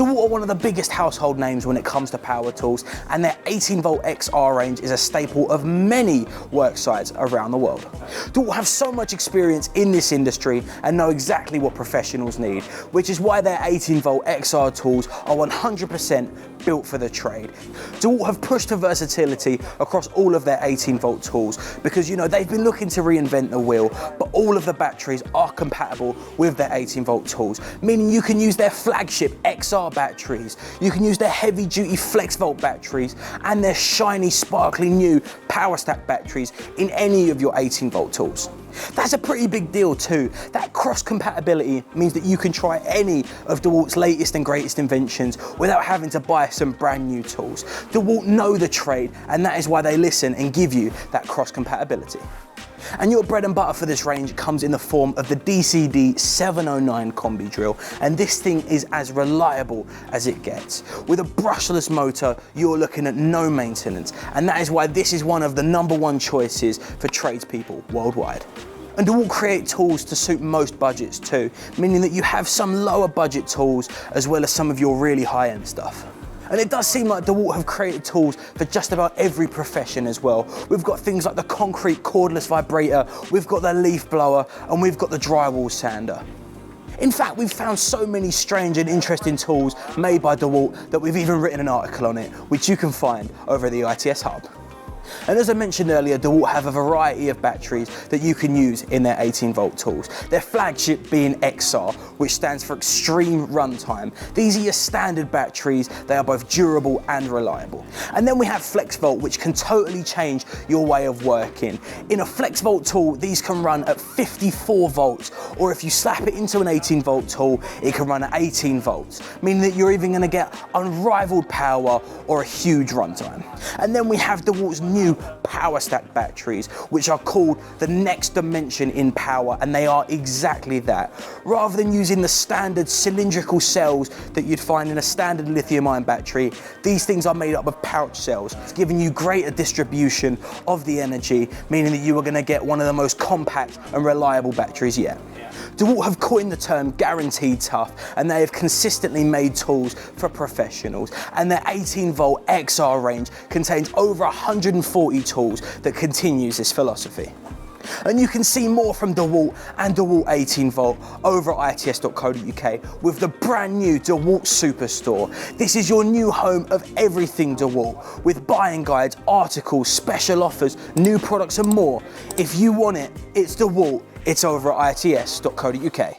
Dewalt are one of the biggest household names when it comes to power tools, and their 18-volt XR range is a staple of many work sites around the world. Dewalt have so much experience in this industry and know exactly what professionals need, which is why their 18-volt XR tools are 100% built for the trade. Dewalt have pushed for versatility across all of their 18-volt tools because, you know, they've been looking to reinvent the wheel, but all of the batteries are compatible with their 18-volt tools, meaning you can use their flagship XR batteries, you can use their heavy-duty flex volt batteries, and their shiny, sparkly new power stack batteries in any of your 18-volt tools. That's a pretty big deal too. That cross-compatibility means that you can try any of Dewalt's latest and greatest inventions without having to buy some brand new tools. Dewalt know the trade, and that is why they listen and give you that cross-compatibility. And your bread and butter for this range comes in the form of the DCD 709 Combi Drill, and this thing is as reliable as it gets. With a brushless motor, you're looking at no maintenance, and that is why this is one of the #1 choices for tradespeople worldwide. And Dewalt create tools to suit most budgets too, meaning that you have some lower budget tools as well as some of your really high-end stuff. And it does seem like Dewalt have created tools for just about every profession as well. We've got things like the concrete cordless vibrator, we've got the leaf blower, and we've got the drywall sander. In fact, we've found so many strange and interesting tools made by Dewalt that we've even written an article on it, which you can find over at the ITS Hub. And as I mentioned earlier, Dewalt have a variety of batteries that you can use in their 18-volt tools. Their flagship being XR, which stands for Extreme Runtime. These are your standard batteries. They are both durable and reliable. And then we have Flex Volt, which can totally change your way of working. In a Flex Volt tool, these can run at 54 volts, or if you slap it into an 18-volt tool, it can run at 18 volts, meaning that you're even going to get unrivaled power or a huge runtime. And then we have Dewalt's new power stack batteries, which are called the next dimension in power, and they are exactly that. Rather than using the standard cylindrical cells that you'd find in a standard lithium-ion battery, these things are made up of pouch cells, giving you greater distribution of the energy, meaning that you are going to get one of the most compact and reliable batteries yet. Dewalt have coined the term guaranteed tough, and they have consistently made tools for professionals, and their 18-volt XR range contains over 140 tools that continues this philosophy. And you can see more from Dewalt and Dewalt 18-volt over at its.co.uk with the brand new Dewalt Superstore. This is your new home of everything Dewalt, with buying guides, articles, special offers, new products and more. If you want it, it's Dewalt. It's over at its.co.uk.